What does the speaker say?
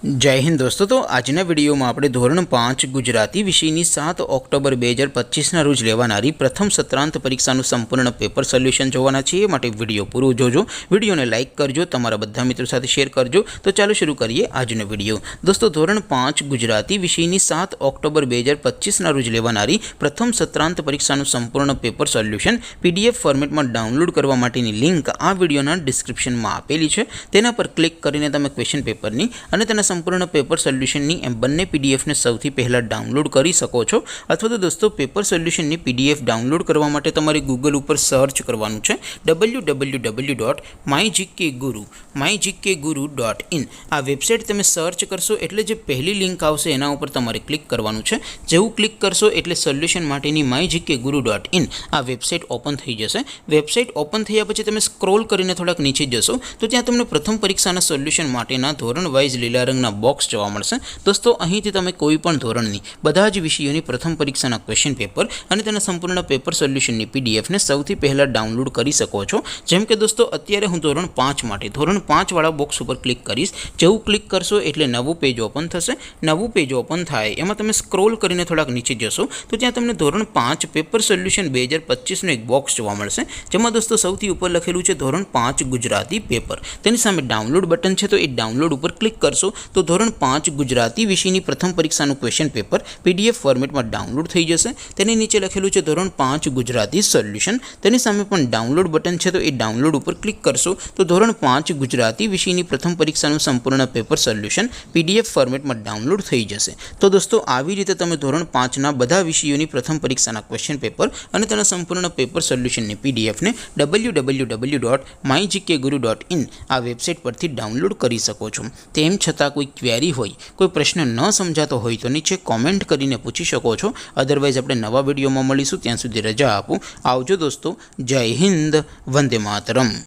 जय हिंद दोस्तों। तो आजना विडियो में આપણે ધોરણ 5 ગુજરાતી વિષયની 7 ઓક્ટોબર 2025 રોજ લેવાનારી પ્રથમ સત્રાંત પરીક્ષાનું સંપૂર્ણ પેપર સોલ્યુશન જોવાના છીએ। માટે વિડિયો પૂરો જોજો, વિડિયોને લાઈક કરજો, તમારા બધા મિત્રો સાથે શેર કરજો। તો ચાલો શરૂ કરીએ આજનો વિડિયો। દોસ્તો ધોરણ 5 ગુજરાતી વિષયની 7 ઓક્ટોબર 2025 રોજ લેવાનારી પ્રથમ સત્રાંત પરીક્ષાનું સંપૂર્ણ પેપર સોલ્યુશન પીડીએફ ફોર્મેટમાં ડાઉનલોડ કરવા માટેની લિંક આ વિડિયોના ડિસ્ક્રિપ્શનમાં આપેલી છે। તેના પર ક્લિક કરીને તમે ક્વેશ્ચન પેપરની અને તેના संपूर्ण पेपर सोल्यूशन बने पीडीएफ ने सौथी पहला डाउनलॉड कर सको छो। अथवा तो दोस्तों पेपर सोल्यूशन पीडीएफ डाउनलॉड करवा माटे तमारे गूगल पर सर्च करवानुं छे www.mygkguru.in। आ वेबसाइट तमे सर्च करशो एटले जे पहली लिंक आवशे एना उपर तमारे क्लिक करवानुं छे। जेवुं क्लिक करशो एटले सोल्यूशन माटेनी mygkguru.in आ वेबसाइट ओपन थई जशे। वेबसाइट ओपन थया पछी तमे स्क्रॉल करीने थोड़ाक नीचे जशो तो त्यां तमने प्रथम परीक्षाना सोल्यूशन माटेना धोरण वाइज लीला रंगना बॉक्स जोवा मळशे। दोस्तों અહીંથી તમે કોઈપણ ધોરણની બધા જ વિષયોની પ્રથમ પરીક્ષાના ક્વેશ્ચન પેપર અને તેના સંપૂર્ણ પેપર સોલ્યુશનની પીડીએફ ને સૌથી પહેલા ડાઉનલોડ કરી શકો છો। જેમ કે દોસ્તો અત્યારે હું ધોરણ 5 માટે ધોરણ 5 વાળા બોક્સ ઉપર ક્લિક કરીશ। જેવું ક્લિક કરશો એટલે નવું પેજ ઓપન થશે। નવું પેજ ઓપન થાય એમાં તમે સ્ક્રોલ કરીને થોડાક નીચે જશો તો ત્યાં તમને ધોરણ 5 પેપર સોલ્યુશન 2025 નું એક બોક્સ જોવા મળશે। જેમાં દોસ્તો સૌથી ઉપર લખેલું છે ધોરણ 5 ગુજરાતી પેપર। તેની સામે ડાઉનલોડ બટન છે તો એ ડાઉનલોડ ઉપર ક્લિક કરશો तो ધોરણ 5 ગુજરાતી વિષયની પ્રથમ પરીક્ષાનું ક્વેશ્ચન પેપર પીડીએફ ફોર્મેટમાં ડાઉનલોડ થઈ જશે। તેની નીચે લખેલું છે ધોરણ 5 ગુજરાતી સોલ્યુશન। તેની સામે પણ ડાઉનલોડ બટન છે તો એ ડાઉનલોડ ઉપર ક્લિક કરશો તો ધોરણ 5 ગુજરાતી વિષયની પ્રથમ પરીક્ષાનું સંપૂર્ણ પેપર સોલ્યુશન પીડીએફ ફોર્મેટમાં ડાઉનલોડ થઈ જશે। તો દોસ્તો આવી રીતે તમે ધોરણ 5 ના બધા વિષયોની પ્રથમ પરીક્ષાના ક્વેશ્ચન પેપર અને તેના સંપૂર્ણ પેપર સોલ્યુશનની પીડીએફ ને www.mygkguru.in આ વેબસાઇટ પરથી ડાઉનલોડ કરી શકો છો। તેમ છતાં कोई क्वेरी होय, कोई प्रश्न न समझातो होय तो नीचे कॉमेंट करीने पूछी शको छो। अदरवाइज आपणे नवा विडियो में मळीशुं, त्यां सुधी रजा आपो। आवजो दोस्तों। जय हिंद, वंदे मातरम।